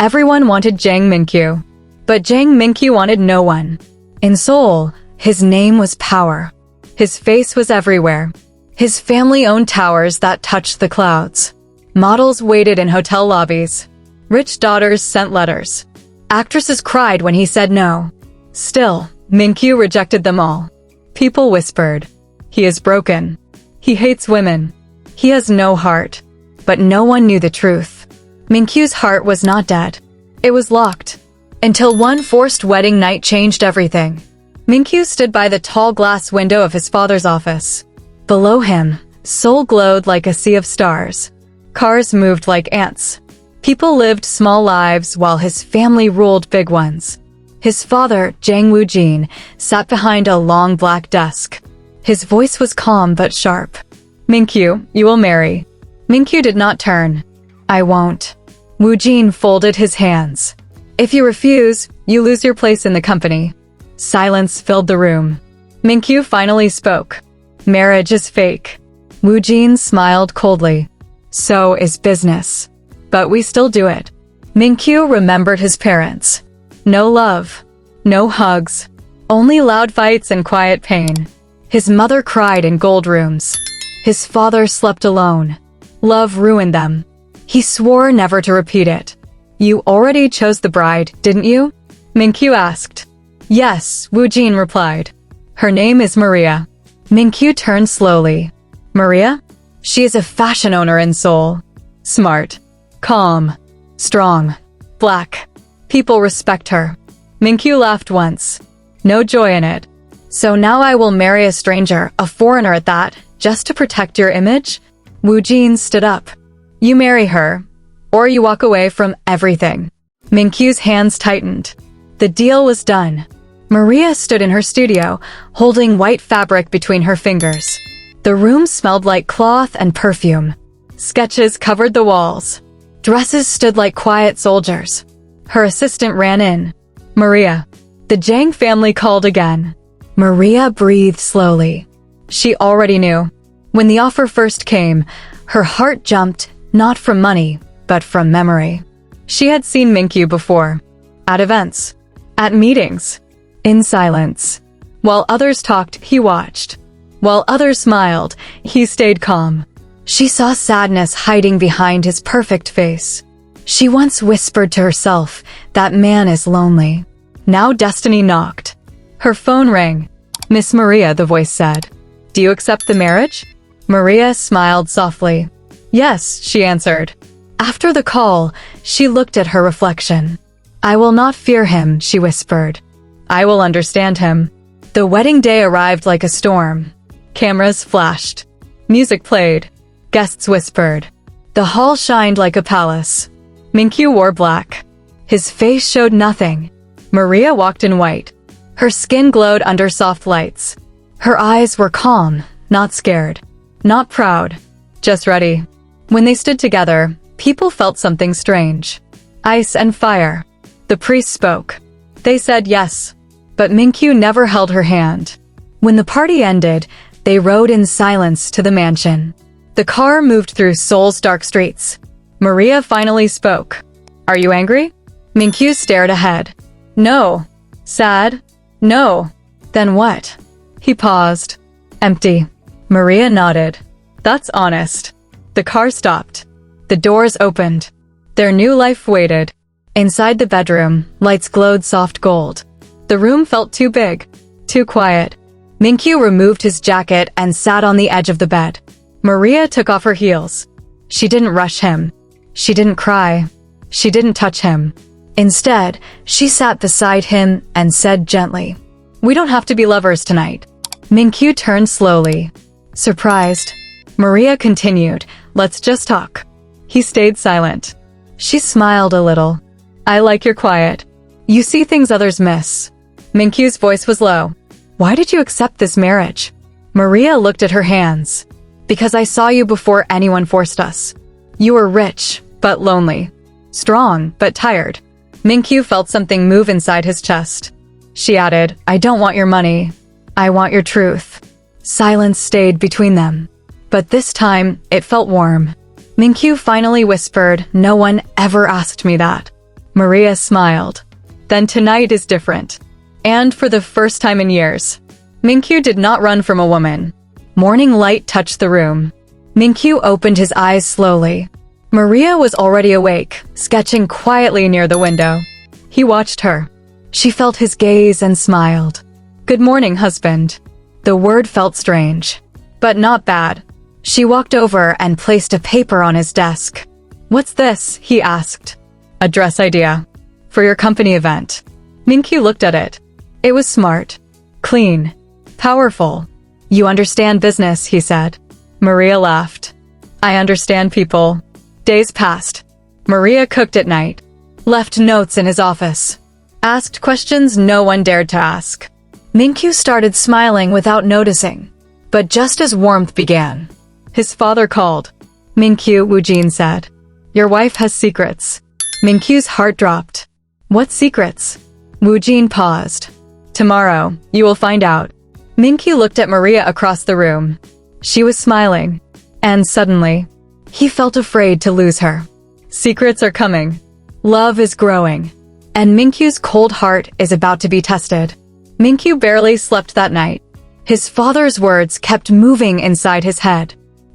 Everyone wanted Jang Min-kyu. But Jang Min-kyu wanted no one. In Seoul, his name was power. His face was everywhere. His family owned towers that touched the clouds. Models waited in hotel lobbies. Rich daughters sent letters. Actresses cried when he said no. Still, Min-kyu rejected them all. People whispered, "He is broken. He hates women. He has no heart." But no one knew the truth. Min-kyu's heart was not dead. It was locked. Until one forced wedding night changed everything. Min-kyu stood by the tall glass window of his father's office. Below him, Seoul glowed like a sea of stars. Cars moved like ants. People lived small lives while his family ruled big ones. His father, Jang Woo-jin, sat behind a long black desk. His voice was calm but sharp. "Min-kyu, you will marry." Min-kyu did not turn. "I won't." Woo-jin folded his hands. "If you refuse, you lose your place in the company." Silence filled the room. Min-kyu finally spoke. "Marriage is fake." Woo-jin smiled coldly. "So is business. But we still do it." Min-kyu remembered his parents. No love. No hugs. Only loud fights and quiet pain. His mother cried in gold rooms. His father slept alone. Love ruined them. He swore never to repeat it. "You already chose the bride, didn't you?" Min-kyu asked. "Yes," Woo-jin replied. "Her name is Maria." Min-kyu turned slowly. "Maria? She is a fashion owner in Seoul. Smart. Calm. Strong. Black. People respect her." Min-kyu laughed once. No joy in it. "So now I will marry a stranger, a foreigner at that, just to protect your image?" Woo-jin stood up. "You marry her, or you walk away from everything." Min-kyu's hands tightened. The deal was done. Maria stood in her studio, holding white fabric between her fingers. The room smelled like cloth and perfume. Sketches covered the walls. Dresses stood like quiet soldiers. Her assistant ran in. "Maria." The Jang family called again. Maria breathed slowly. She already knew. When the offer first came, her heart jumped, not from money, but from memory. She had seen Min-kyu before. At events. At meetings. In silence. While others talked, he watched. While others smiled, he stayed calm. She saw sadness hiding behind his perfect face. She once whispered to herself, "That man is lonely." Now destiny knocked. Her phone rang. "Miss Maria," the voice said. "Do you accept the marriage?" Maria smiled softly. "Yes," she answered. After the call, she looked at her reflection. "I will not fear him," she whispered. "I will understand him." The wedding day arrived like a storm. Cameras flashed. Music played. Guests whispered. The hall shined like a palace. Min-kyu wore black. His face showed nothing. Maria walked in white. Her skin glowed under soft lights. Her eyes were calm, not scared. Not proud. Just ready. When they stood together, people felt something strange. Ice and fire. The priest spoke. They said yes. But Min-kyu never held her hand. When the party ended, they rode in silence to the mansion. The car moved through Seoul's dark streets. Maria finally spoke. "Are you angry?" Min-kyu stared ahead. "No." "Sad?" "No." "Then what?" He paused. "Empty." Maria nodded. "That's honest." The car stopped. The doors opened. Their new life waited. Inside the bedroom, lights glowed soft gold. The room felt too big, too quiet. Min-kyu removed his jacket and sat on the edge of the bed. Maria took off her heels. She didn't rush him. She didn't cry. She didn't touch him. Instead, she sat beside him and said gently, "We don't have to be lovers tonight." Min-kyu turned slowly. Surprised, Maria continued, "Let's just talk." He stayed silent. She smiled a little. "I like your quiet. You see things others miss." Min-kyu's voice was low. "Why did you accept this marriage?" Maria looked at her hands. "Because I saw you before anyone forced us. You were rich, but lonely. Strong, but tired." Min-kyu felt something move inside his chest. She added, "I don't want your money. I want your truth." Silence stayed between them. But this time, it felt warm. Min-kyu finally whispered, "No one ever asked me that." Maria smiled. Then tonight is different. And for the first time in years, Min-kyu did not run from a woman. Morning light touched the room. Min-kyu opened his eyes slowly. Maria was already awake, sketching quietly near the window. He watched her. She felt his gaze and smiled. "Good morning, husband." The word felt strange, but not bad. She walked over and placed a paper on his desk. "What's this?" he asked. "A dress idea. For your company event." Min-kyu looked at it. It was smart, clean, powerful. "You understand business," he said. Maria laughed. "I understand people." Days passed. Maria cooked at night, left notes in his office, asked questions no one dared to ask. Min-kyu started smiling without noticing. But just as warmth began, his father called. "Min-kyu," Woo-jin said. "Your wife has secrets." Min-kyu's heart dropped. "What secrets?" Woo-jin paused. "Tomorrow, you will find out." Min-kyu looked at Maria across the room. She was smiling. And suddenly, he felt afraid to lose her. Secrets are coming. Love is growing. And Min-kyu's cold heart is about to be tested. Min-kyu barely slept that night. His father's words kept moving inside his head.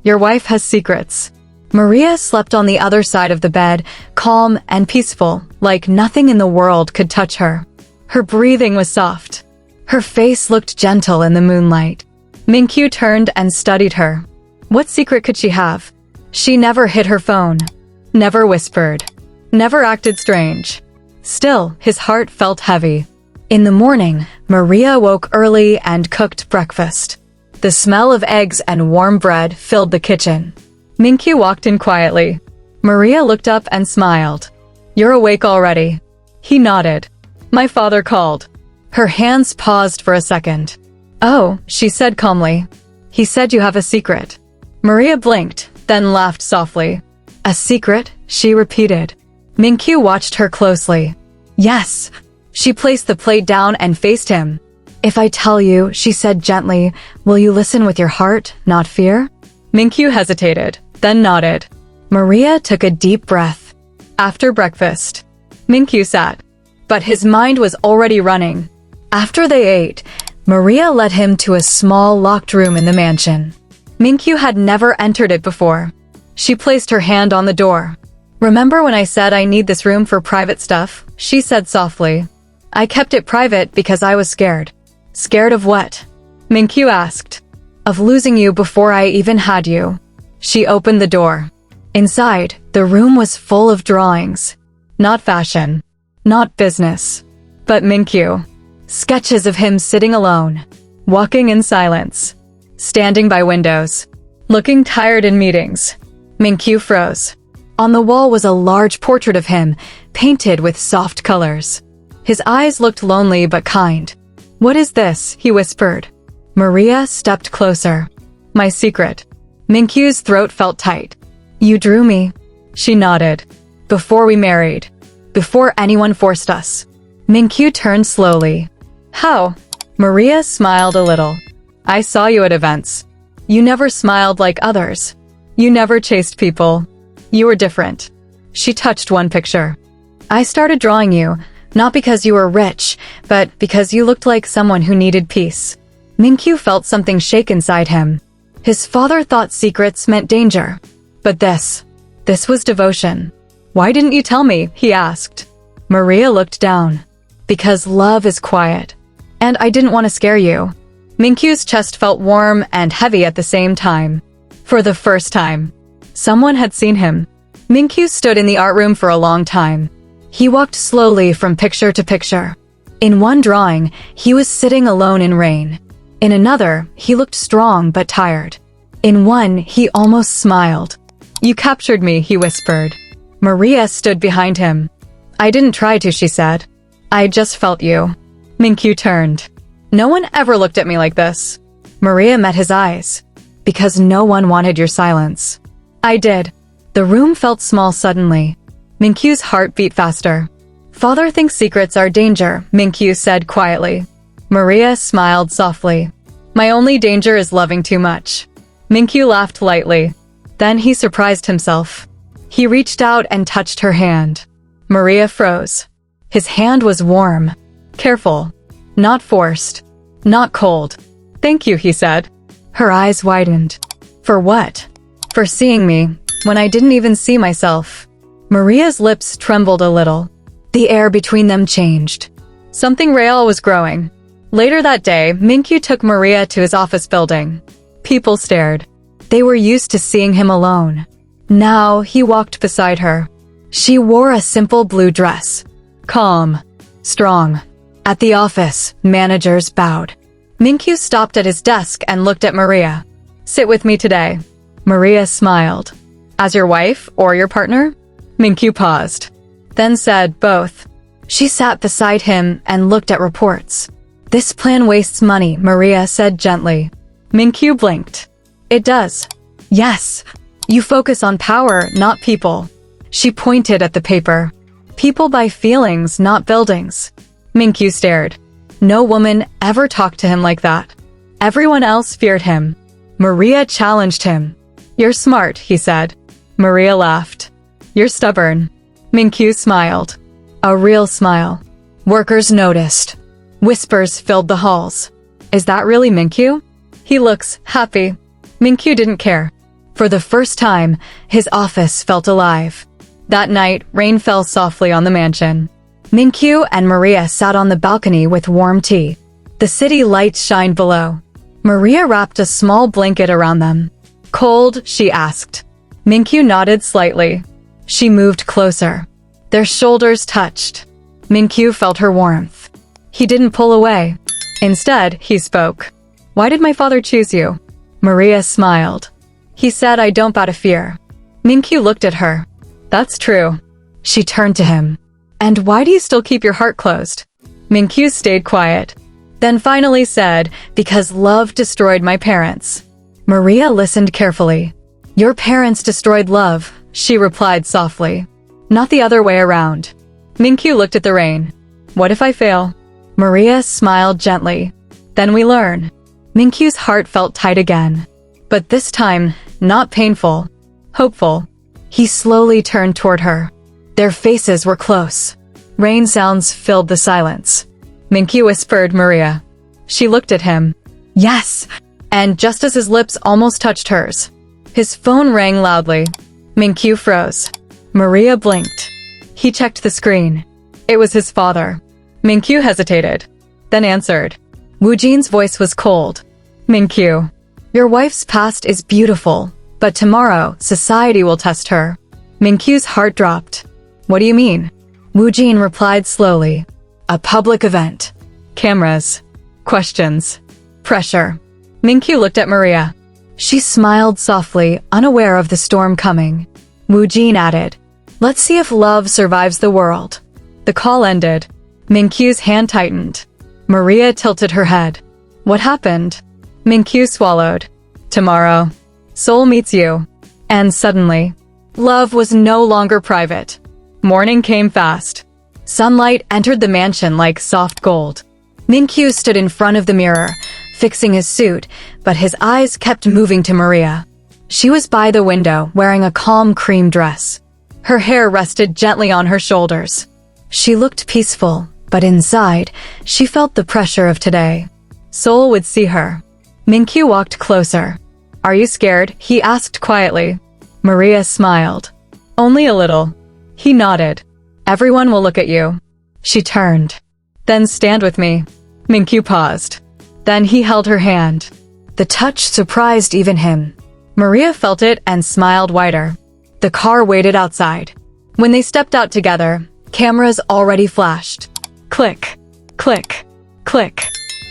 "Your wife has secrets." Maria slept on the other side of the bed, calm and peaceful, like nothing in the world could touch her. Her breathing was soft. Her face looked gentle in the moonlight. Min-kyu turned and studied her. What secret could she have? She never hid her phone, never whispered, never acted strange. Still, his heart felt heavy. In the morning, Maria woke early and cooked breakfast. The smell of eggs and warm bread filled the kitchen. Minky walked in quietly. Maria looked up and smiled. "You're awake already." He nodded. "My father called." Her hands paused for a second. "Oh," she said calmly. "He said you have a secret." Maria blinked, then laughed softly. "A secret?" she repeated. Min-kyu watched her closely. "Yes." She placed the plate down and faced him. "If I tell you," she said gently, "will you listen with your heart, not fear?" Min-kyu hesitated, then nodded. Maria took a deep breath. After breakfast, Min-kyu sat, but his mind was already running. After they ate, Maria led him to a small locked room in the mansion. Min-kyu had never entered it before. She placed her hand on the door. "Remember when I said I need this room for private stuff?" she said softly. "I kept it private because I was scared." "Scared of what?" Min-kyu asked. "Of losing you before I even had you." She opened the door. Inside, the room was full of drawings. Not fashion, not business, but Min-kyu. Sketches of him sitting alone, walking in silence, standing by windows, looking tired in meetings. Min-kyu froze. On the wall was a large portrait of him, painted with soft colors. His eyes looked lonely but kind. "What is this?" he whispered. Maria stepped closer. "My secret." Min-kyu's throat felt tight. "You drew me." She nodded. "Before we married. Before anyone forced us." Min-kyu turned slowly. "How?" Maria smiled a little. "I saw you at events. You never smiled like others. You never chased people. You were different." She touched one picture. "I started drawing you, not because you were rich, but because you looked like someone who needed peace." Min-kyu felt something shake inside him. His father thought secrets meant danger. But this was devotion. "Why didn't you tell me?" he asked. Maria looked down. "Because love is quiet. And I didn't want to scare you." Min-kyu's chest felt warm and heavy at the same time. For the first time, someone had seen him. Min-kyu stood in the art room for a long time. He walked slowly from picture to picture. In one drawing, he was sitting alone in rain. In another, he looked strong but tired. In one, he almost smiled. "You captured me," he whispered. Maria stood behind him. "I didn't try to," she said. "I just felt you." Min-kyu turned. "No one ever looked at me like this." Maria met his eyes. "Because no one wanted your silence." "I did." The room felt small suddenly. Min-kyu's heart beat faster. "Father thinks secrets are danger," Min-kyu said quietly. Maria smiled softly. "My only danger is loving too much." Min-kyu laughed lightly. Then he surprised himself. He reached out and touched her hand. Maria froze. His hand was warm. Careful. Not forced. Not cold. Thank you, he said. Her eyes widened. For what? For seeing me, when I didn't even see myself. Maria's lips trembled a little. The air between them changed. Something real was growing. Later that day, Minky took Maria to his office building. People stared. They were used to seeing him alone. Now, he walked beside her. She wore a simple blue dress. Calm. Strong. At the office, managers bowed. Minky stopped at his desk and looked at Maria. Sit with me today. Maria smiled. As your wife or your partner? Minky paused. Then said both. She sat beside him and looked at reports. This plan wastes money, Maria said gently. Minky blinked. It does. Yes. You focus on power, not people. She pointed at the paper. People buy feelings, not buildings. Minky stared. No woman ever talked to him like that. Everyone else feared him. Maria challenged him. You're smart, he said. Maria laughed. You're stubborn. Minky smiled. A real smile. Workers noticed. Whispers filled the halls. Is that really Minky? He looks happy. Minky didn't care. For the first time, his office felt alive. That night, rain fell softly on the mansion. Minky and Maria sat on the balcony with warm tea. The city lights shined below. Maria wrapped a small blanket around them. Cold? She asked. Minky nodded slightly. She moved closer. Their shoulders touched. Minky felt her warmth. He didn't pull away. Instead, he spoke. Why did my father choose you? Maria smiled. He said I don't bow to fear. Minky looked at her. That's true. She turned to him. And why do you still keep your heart closed? Minky stayed quiet. Then finally said, because love destroyed my parents. Maria listened carefully. Your parents destroyed love, she replied softly. Not the other way around. Minky looked at the rain. What if I fail? Maria smiled gently. Then we learn. Minky's heart felt tight again. But this time, not painful. Hopeful. He slowly turned toward her. Their faces were close. Rain sounds filled the silence. Minky whispered Maria. She looked at him. Yes. And just as his lips almost touched hers, his phone rang loudly. Minky froze. Maria blinked. He checked the screen. It was his father. Minky hesitated, then answered. Woojin's voice was cold. Minky, your wife's past is beautiful, but tomorrow society will test her. Minky's heart dropped. What do you mean? Woojin replied slowly. A public event. Cameras. Questions. Pressure. Minky looked at Maria. She smiled softly, unaware of the storm coming. Woojin added, let's see if love survives the world. The call ended. Minky's hand tightened. Maria tilted her head. What happened? Minky swallowed. Tomorrow. Seoul meets you. And suddenly, love was no longer private. Morning came fast. Sunlight entered the mansion like soft gold. Minky stood in front of the mirror, fixing his suit, but his eyes kept moving to Maria. She was by the window, wearing a calm cream dress. Her hair rested gently on her shoulders. She looked peaceful, but inside, she felt the pressure of today. Seoul would see her. Minky walked closer. Are you scared? He asked quietly. Maria smiled. Only a little. He nodded. Everyone will look at you. She turned. Then stand with me. Minky paused. Then he held her hand. The touch surprised even him. Maria felt it and smiled wider. The car waited outside. When they stepped out together, cameras already flashed. Click, click, click.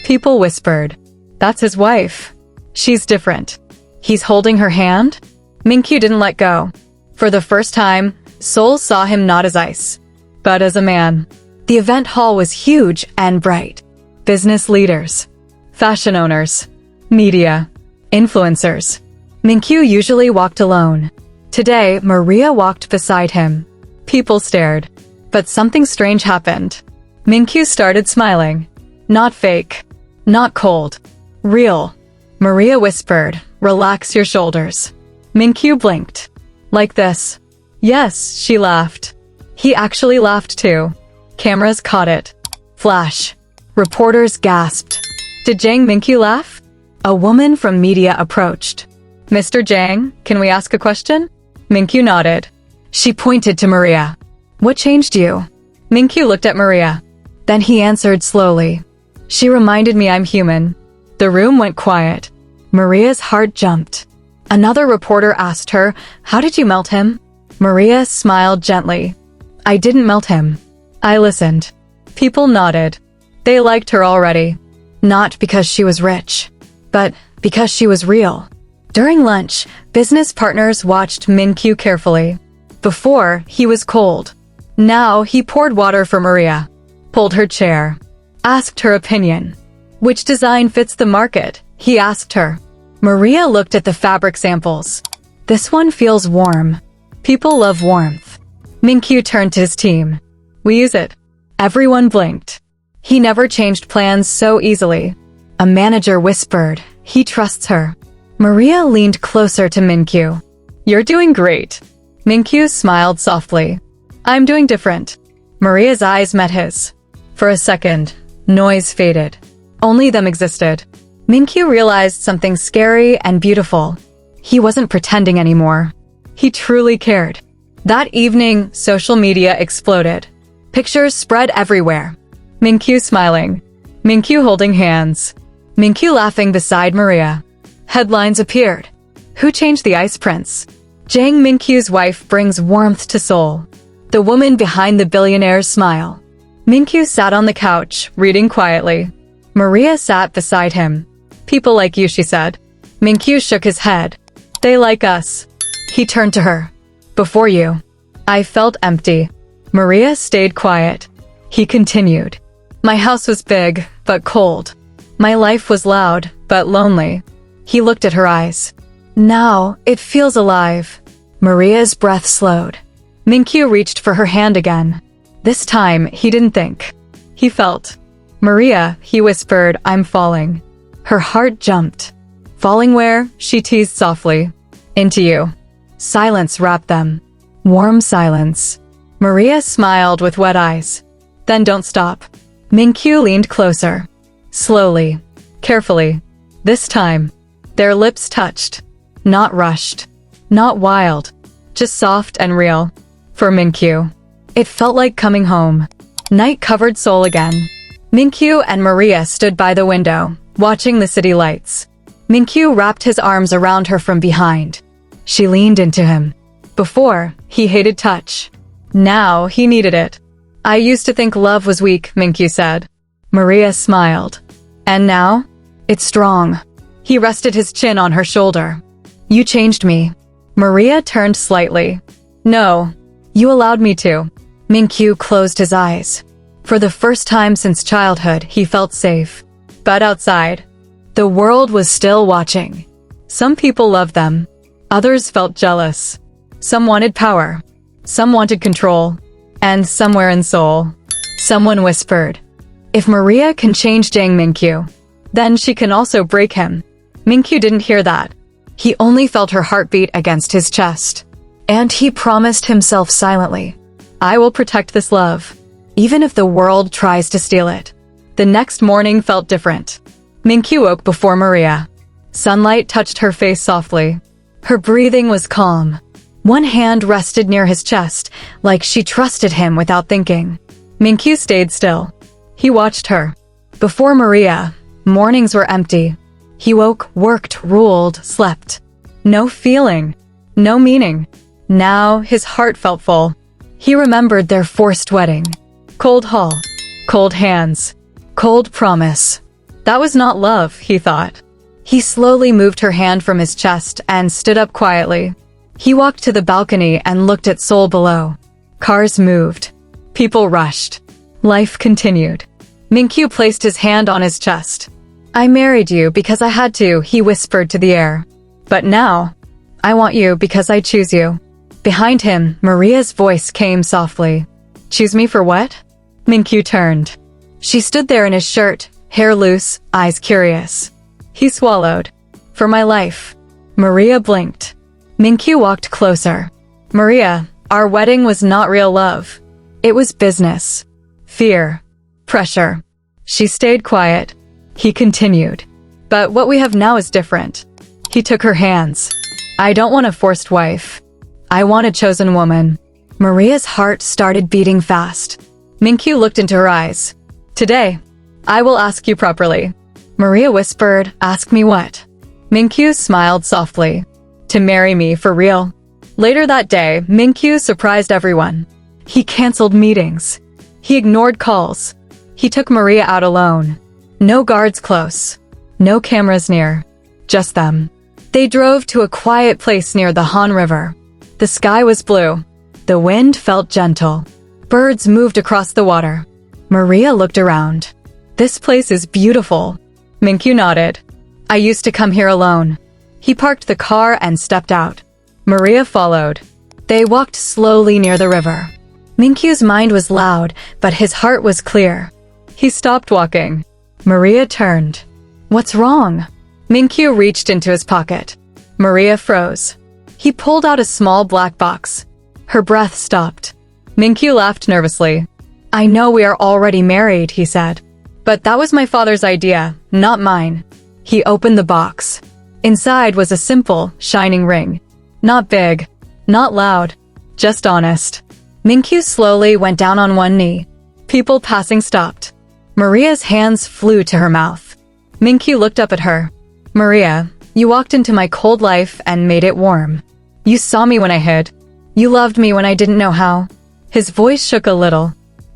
People whispered. That's his wife. She's different. He's holding her hand? Minky didn't let go. For the first time, Seoul saw him not as ice, but as a man. The event hall was huge and bright. Business leaders, fashion owners, media, influencers. Minky usually walked alone. Today, Maria walked beside him. People stared, but something strange happened. Minky started smiling. Not fake, not cold, real. Maria whispered, relax your shoulders. Minky blinked. Like this. Yes, she laughed. He actually laughed too. Cameras caught it. Flash. Reporters gasped. Did Jang Min-kyu laugh? A woman from media approached. Mr. Jang, can we ask a question? Min-kyu nodded. She pointed to Maria. What changed you? Min-kyu looked at Maria. Then he answered slowly. She reminded me I'm human. The room went quiet. Maria's heart jumped. Another reporter asked her, how did you melt him? Maria smiled gently. I didn't melt him. I listened. People nodded. They liked her already. Not because she was rich, but because she was real. During lunch, business partners watched Min-kyu carefully. Before, he was cold. Now, he poured water for Maria, pulled her chair, asked her opinion. Which design fits the market? He asked her. Maria looked at the fabric samples. This one feels warm. People love warmth. Min-kyu turned to his team. We use it. Everyone blinked. He never changed plans so easily. A manager whispered, he trusts her. Maria leaned closer to Min-kyu. You're doing great. Min-kyu smiled softly. I'm doing different. Maria's eyes met his. For a second, noise faded. Only them existed. Min-kyu realized something scary and beautiful. He wasn't pretending anymore. He truly cared. That evening, social media exploded. Pictures spread everywhere. Min-kyu smiling. Min-kyu holding hands. Min-kyu laughing beside Maria. Headlines appeared. Who changed the ice prince? Jang Min-kyu's wife brings warmth to Seoul. The woman behind the billionaire's smile. Min-kyu sat on the couch, reading quietly. Maria sat beside him. People like you, she said. Min-kyu shook his head. They like us. He turned to her. Before you. I felt empty. Maria stayed quiet. He continued. My house was big, but cold. My life was loud, but lonely. He looked at her eyes. Now, it feels alive. Maria's breath slowed. Min-kyu reached for her hand again. This time, he didn't think. He felt. Maria, he whispered, I'm falling. Her heart jumped. Falling where? She teased softly. Into you. Silence wrapped them. Warm silence. Maria smiled with wet eyes. Then don't stop. Min-kyu leaned closer. Slowly. Carefully. This time. Their lips touched. Not rushed. Not wild. Just soft and real. For Min-kyu. It felt like coming home. Night covered Seoul again. Min-kyu and Maria stood by the window, watching the city lights. Min-kyu wrapped his arms around her from behind. She leaned into him. Before, he hated touch. Now, he needed it. I used to think love was weak, Min-kyu said. Maria smiled. And now? It's strong. He rested his chin on her shoulder. You changed me. Maria turned slightly. No. You allowed me to. Min-kyu closed his eyes. For the first time since childhood, he felt safe. But outside, the world was still watching. Some people loved them. Others felt jealous. Some wanted power. Some wanted control. And somewhere in Seoul, someone whispered, if Maria can change Jang Min-kyu, then she can also break him. Min-kyu didn't hear that. He only felt her heartbeat against his chest. And he promised himself silently, I will protect this love, even if the world tries to steal it. The next morning felt different. Min-kyu woke before Maria. Sunlight touched her face softly. Her breathing was calm. One hand rested near his chest, like she trusted him without thinking. Min-kyu stayed still. He watched her. Before Maria, mornings were empty. He woke, worked, ruled, slept. No feeling. No meaning. Now, his heart felt full. He remembered their forced wedding. Cold hall. Cold hands. Cold promise. That was not love, he thought. He slowly moved her hand from his chest and stood up quietly. He walked to the balcony and looked at Seoul below. Cars moved. People rushed. Life continued. Min-kyu placed his hand on his chest. I married you because I had to, he whispered to the air. But now, I want you because I choose you. Behind him, Maria's voice came softly. Choose me for what? Min-kyu turned. She stood there in his shirt, hair loose, eyes curious. He swallowed. For my life. Maria blinked. Min-kyu walked closer. Maria, our wedding was not real love. It was business. Fear. Pressure. She stayed quiet. He continued. But what we have now is different. He took her hands. I don't want a forced wife. I want a chosen woman. Maria's heart started beating fast. Minky looked into her eyes. Today, I will ask you properly. Maria whispered, ask me what? Minky smiled softly. To marry me for real. Later that day, Minky surprised everyone. He canceled meetings. He ignored calls. He took Maria out alone. No guards close. No cameras near. Just them. They drove to a quiet place near the Han River. The sky was blue. The wind felt gentle. Birds moved across the water. Maria looked around. This place is beautiful. Minky nodded. I used to come here alone. He parked the car and stepped out. Maria followed. They walked slowly near the river. Minky's mind was loud, but his heart was clear. He stopped walking. Maria turned. What's wrong? Minky reached into his pocket. Maria froze. He pulled out a small black box. Her breath stopped. Minky laughed nervously. I know we are already married, he said. But that was my father's idea, not mine. He opened the box. Inside was a simple, shining ring. Not big, not loud, just honest. Minky slowly went down on one knee. People passing stopped. Maria's hands flew to her mouth. Minky looked up at her. Maria, you walked into my cold life and made it warm. You saw me when I hid. You loved me when I didn't know how. His voice shook a little.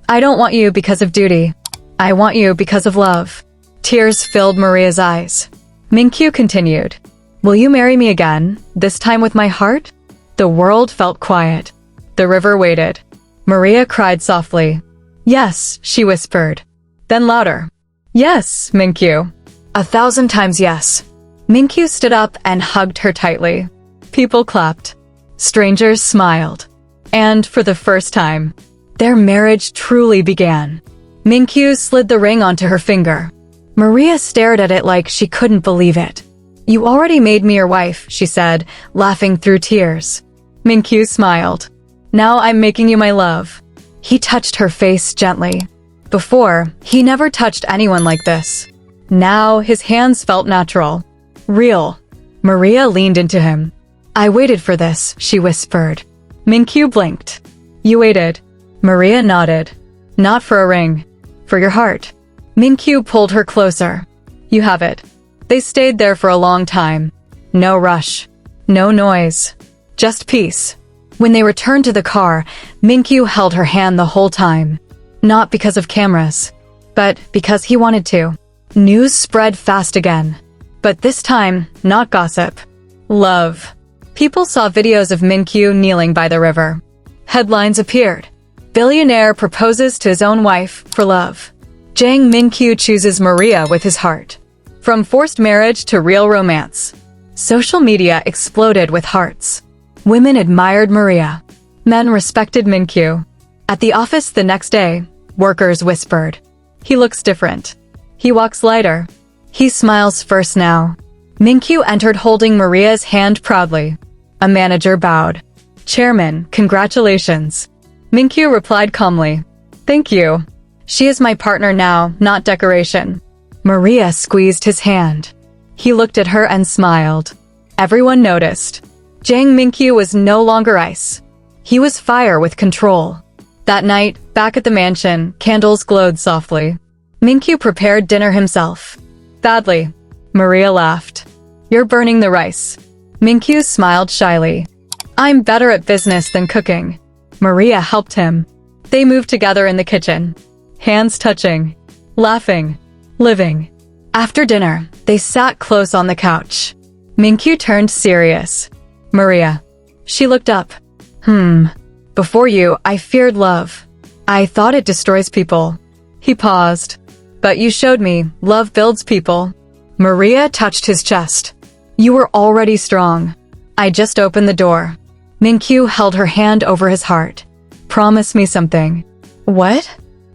I don't want you because of duty. I want you because of love. Tears filled Maria's eyes. Minky continued. Will you marry me again, this time with my heart? The world felt quiet. The river waited. Maria cried softly. Yes, she whispered. Then louder. Yes, Minky. 1,000 times yes. Minky stood up and hugged her tightly. People clapped. Strangers smiled. And for the first time, their marriage truly began. Minky slid the ring onto her finger. Maria stared at it like she couldn't believe it. You already made me your wife, she said, laughing through tears. Minky smiled. Now I'm making you my love. He touched her face gently. Before, he never touched anyone like this. Now, his hands felt natural. Real. Maria leaned into him. I waited for this, she whispered. Minky blinked. You waited. Maria nodded. Not for a ring. For your heart. Minky pulled her closer. You have it. They stayed there for a long time. No rush. No noise. Just peace. When they returned to the car, Minky held her hand the whole time. Not because of cameras, but because he wanted to. News spread fast again. But this time, not gossip. Love. People saw videos of Minky kneeling by the river. Headlines appeared. Billionaire proposes to his own wife for love. Jang Min-kyu chooses Maria with his heart. From forced marriage to real romance. Social media exploded with hearts. Women admired Maria. Men respected Minky. At the office the next day, workers whispered. He looks different. He walks lighter. He smiles first now. Minky entered holding Maria's hand proudly. A manager bowed. Chairman, congratulations. Minky replied calmly. Thank you. She is my partner now, not decoration. Maria squeezed his hand. He looked at her and smiled. Everyone noticed. Jang Min-kyu was no longer ice. He was fire with control. That night, back at the mansion, candles glowed softly. Minky prepared dinner himself. Badly. Maria laughed. You're burning the rice. Minky smiled shyly. I'm better at business than cooking. Maria helped him. They moved together in the kitchen. Hands touching. Laughing. Living. After dinner, they sat close on the couch. Minky turned serious. Maria. She looked up. Before you, I feared love. I thought it destroys people. He paused. But you showed me, love builds people. Maria touched his chest. You were already strong. I just opened the door. Minky held her hand over his heart. Promise me something. What?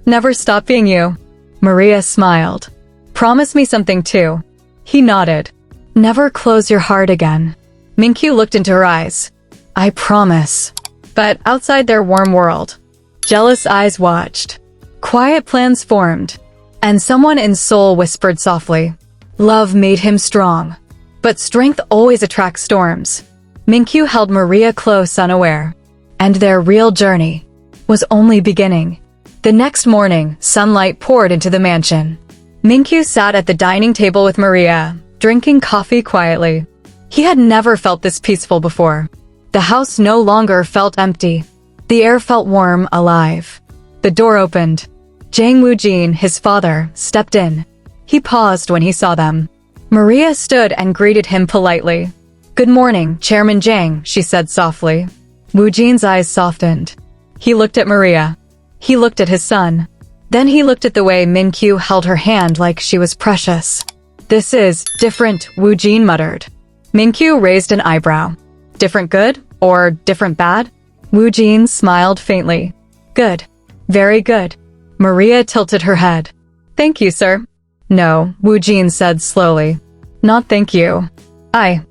Never stop being you. Maria smiled. Promise me something too. He nodded. Never close your heart again. Minky looked into her eyes. I promise. But outside their warm world, Jealous eyes watched. Quiet plans formed. And someone in Seoul whispered softly, "Love made him strong. But strength always attracts storms." Min-kyu held Maria close, unaware. And their real journey was only beginning. The next morning, sunlight poured into the mansion. Min-kyu sat at the dining table with Maria, drinking coffee quietly. He had never felt this peaceful before. The house no longer felt empty. The air felt warm, alive. The door opened. Jang Woo-jin, his father, stepped in. He paused when he saw them. Maria stood and greeted him politely. "Good morning, Chairman Jang," she said softly. Woo-jin's eyes softened. He looked at Maria. He looked at his son. Then he looked at the way Min-kyu held her hand like she was precious. "This is different," Woo-jin muttered. Min-kyu raised an eyebrow. "Different good or different bad?" Woo-jin smiled faintly. "Good. Very good." Maria tilted her head. "Thank you, sir." "No," Woo-jin said slowly. "Not thank you. I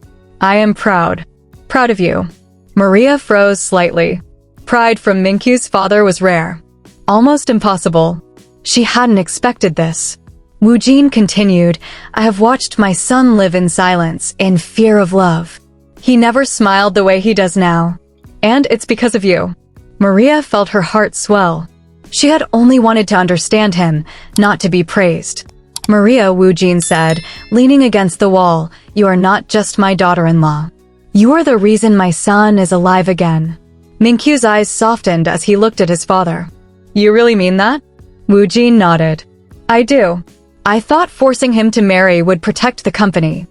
am proud. Proud of you." Maria froze slightly. Pride from Min-kyu's father was rare. Almost impossible. She hadn't expected this. Woo-jin continued, "I have watched my son live in silence, in fear of love. He never smiled the way he does now. And it's because of you." Maria felt her heart swell. She had only wanted to understand him, not to be praised. "Maria," Woo-jin said, leaning against the wall, "you are not just my daughter-in-law. You are the reason my son is alive again." Min-kyu's eyes softened as he looked at his father. "You really mean that?" Woo-jin nodded. "I do. I thought forcing him to marry would protect the company.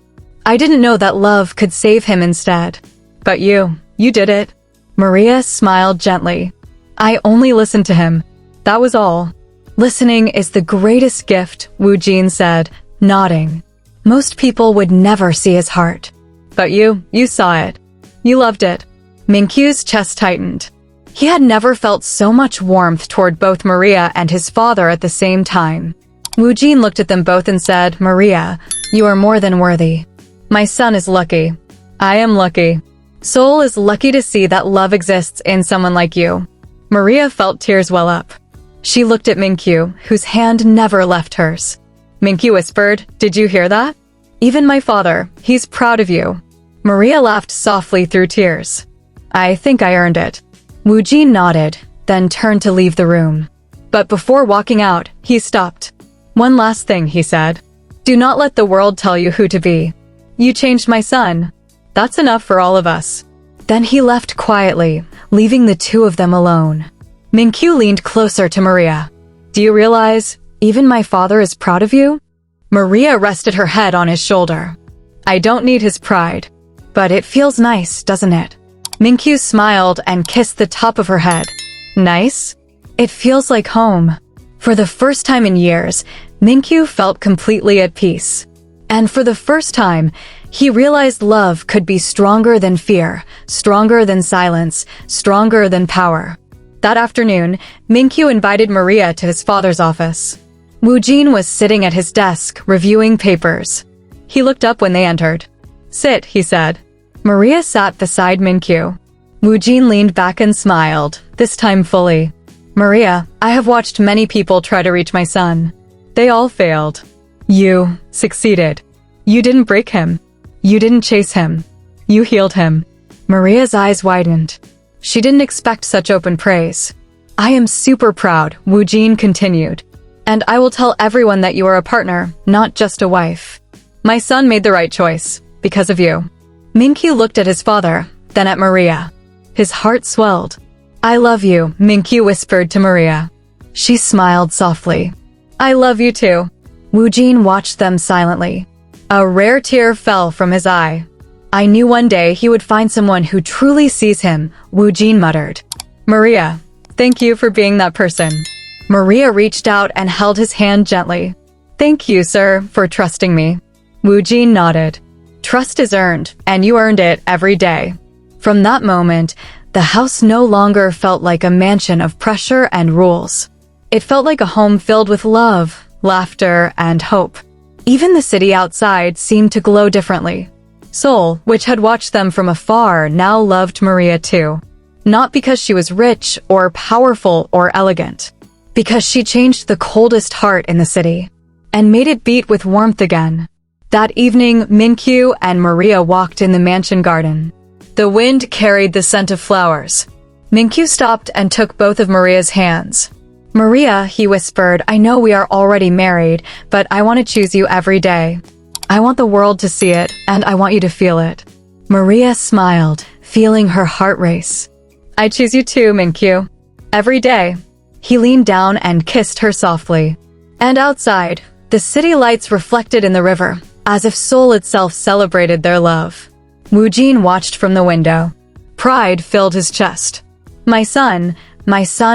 I didn't know that love could save him instead. But you did it." Maria smiled gently. "I only listened to him. That was all." "Listening is the greatest gift," Woo-jin said, nodding. "Most people would never see his heart. But you saw it. You loved it." Min-kyu's chest tightened. He had never felt so much warmth toward both Maria and his father at the same time. Woo-jin looked at them both and said, "Maria, you are more than worthy. My son is lucky. I am lucky. Seoul is lucky to see that love exists in someone like you." Maria felt tears well up. She looked at Min-kyu, whose hand never left hers. Minky whispered, "Did you hear that? Even my father, he's proud of you." Maria laughed softly through tears. "I think I earned it." Woo-jin nodded, then turned to leave the room. But before walking out, he stopped. "One last thing," he said. "Do not let the world tell you who to be. You changed my son. That's enough for all of us." Then he left quietly, leaving the two of them alone. Min-kyu leaned closer to Maria. "Do you realize, even my father is proud of you?" Maria rested her head on his shoulder. "I don't need his pride. But it feels nice, doesn't it?" Min-kyu smiled and kissed the top of her head. "Nice? It feels like home." For the first time in years, Min-kyu felt completely at peace. And for the first time, he realized love could be stronger than fear, stronger than silence, stronger than power. That afternoon, Min-kyu invited Maria to his father's office. Woo-jin was sitting at his desk, reviewing papers. He looked up when they entered. "Sit," he said. Maria sat beside Min-kyu. Woo-jin leaned back and smiled, this time fully. "Maria, I have watched many people try to reach my son. They all failed. You succeeded. You didn't break him. You didn't chase him. You healed him." Maria's eyes widened. She didn't expect such open praise. "I am super proud," Woo-jin continued. "And I will tell everyone that you are a partner, not just a wife. My son made the right choice, because of you." Minky looked at his father, then at Maria. His heart swelled. "I love you," Minky whispered to Maria. She smiled softly. "I love you too." Woo-jin watched them silently. A rare tear fell from his eye. "I knew one day he would find someone who truly sees him," Woo-jin muttered. "Maria, thank you for being that person." Maria reached out and held his hand gently. "Thank you, sir, for trusting me." Woo-jin nodded. "Trust is earned, and you earned it every day." From that moment, the house no longer felt like a mansion of pressure and rules. It felt like a home filled with love, laughter, and hope. Even the city outside seemed to glow differently. Seoul, which had watched them from afar, now loved Maria too. Not because she was rich or powerful or elegant, because she changed the coldest heart in the city and made it beat with warmth again. That evening, Min-kyu and Maria walked in the mansion garden. The wind carried the scent of flowers. Min-kyu stopped and took both of Maria's hands. "Maria," he whispered, "I know we are already married, but I want to choose you every day. I want the world to see it, and I want you to feel it." Maria smiled, feeling her heart race. "I choose you too, Min-kyu. Every day." He leaned down and kissed her softly. And outside, the city lights reflected in the river, as if Seoul itself celebrated their love. Woo-jin watched from the window. Pride filled his chest. My son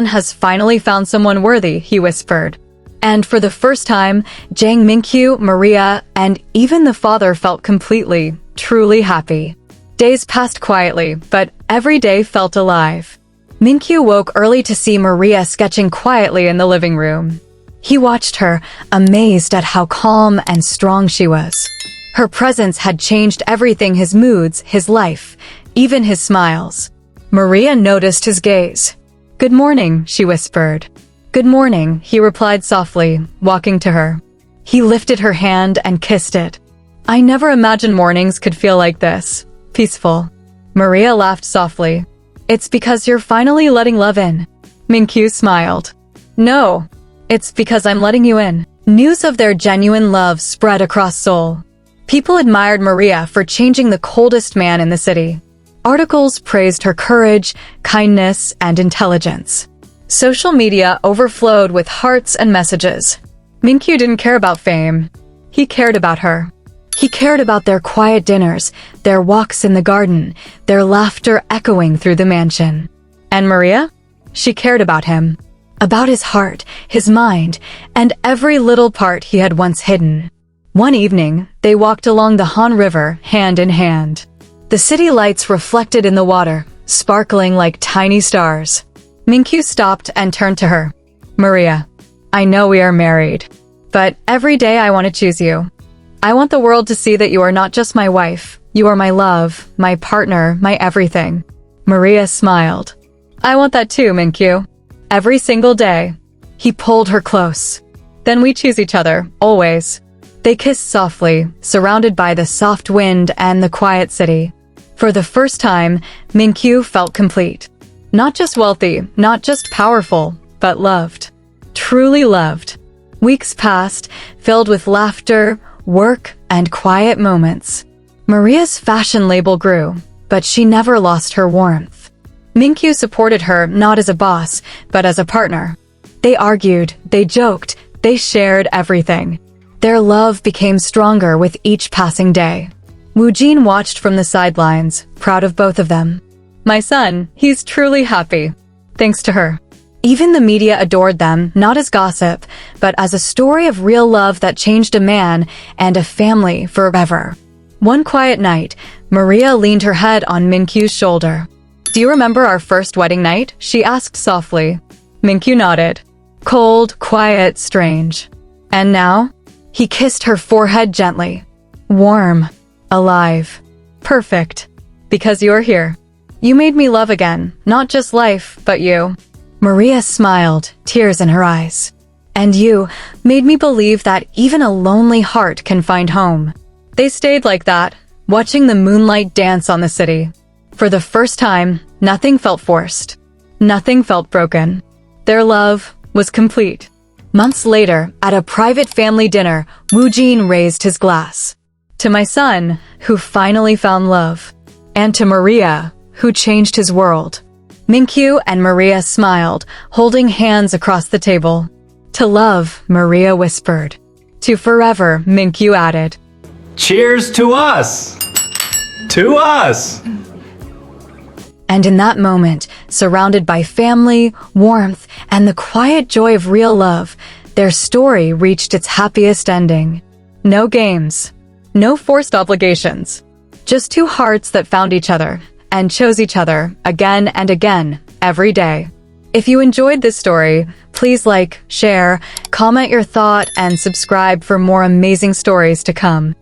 has finally found someone worthy," he whispered. And for the first time, Jang Min-kyu, Maria, and even the father felt completely, truly happy. Days passed quietly, but every day felt alive. Min-kyu woke early to see Maria sketching quietly in the living room. He watched her, amazed at how calm and strong she was. Her presence had changed everything: his moods, his life, even his smiles. Maria noticed his gaze. "Good morning," she whispered. "Good morning," he replied softly, walking to her. He lifted her hand and kissed it. "I never imagined mornings could feel like this. Peaceful." Maria laughed softly. "It's because you're finally letting love in." Min-kyu smiled. "No, it's because I'm letting you in." News of their genuine love spread across Seoul. People admired Maria for changing the coldest man in the city. Articles praised her courage, kindness, and intelligence. Social media overflowed with hearts and messages. Min-kyu didn't care about fame. He cared about her. He cared about their quiet dinners, their walks in the garden, their laughter echoing through the mansion. And Maria? She cared about him. About his heart, his mind, and every little part he had once hidden. One evening, they walked along the Han River, hand in hand. The city lights reflected in the water, sparkling like tiny stars. Min-kyu stopped and turned to her. "Maria, I know we are married, but every day I want to choose you. I want the world to see that you are not just my wife, you are my love, my partner, my everything." Maria smiled. "I want that too, Min-kyu. Every single day." He pulled her close. "Then we choose each other, always." They kissed softly, surrounded by the soft wind and the quiet city. For the first time, Min-kyu felt complete. Not just wealthy, not just powerful, but loved. Truly loved. Weeks passed, filled with laughter, work, and quiet moments. Maria's fashion label grew, but she never lost her warmth. Min-kyu supported her not as a boss, but as a partner. They argued, they joked, they shared everything. Their love became stronger with each passing day. Woo-jin watched from the sidelines, proud of both of them. "My son, he's truly happy." Thanks to her. Even the media adored them, not as gossip, but as a story of real love that changed a man and a family forever. One quiet night, Maria leaned her head on Min-kyu's shoulder. "Do you remember our first wedding night?" she asked softly. Min-kyu nodded. Cold, quiet, strange. And now? He kissed her forehead gently. Warm. Alive. Perfect. Because you're here. You made me love again, not just life, but you. Maria smiled, tears in her eyes. And you made me believe that even a lonely heart can find home. They stayed like that, watching the moonlight dance on the city. For the first time, nothing felt forced. Nothing felt broken. Their love was complete. Months later, at a private family dinner, Woo-jin raised his glass. To my son, who finally found love. And to Maria, who changed his world. Min-kyu and Maria smiled, holding hands across the table. To love, Maria whispered. To forever, Min-kyu added. Cheers to us! To us! And in that moment, surrounded by family, warmth, and the quiet joy of real love, their story reached its happiest ending. No games. No forced obligations. Just two hearts that found each other and chose each other again and again, every day. If you enjoyed this story, please like, share, comment your thought, and subscribe for more amazing stories to come.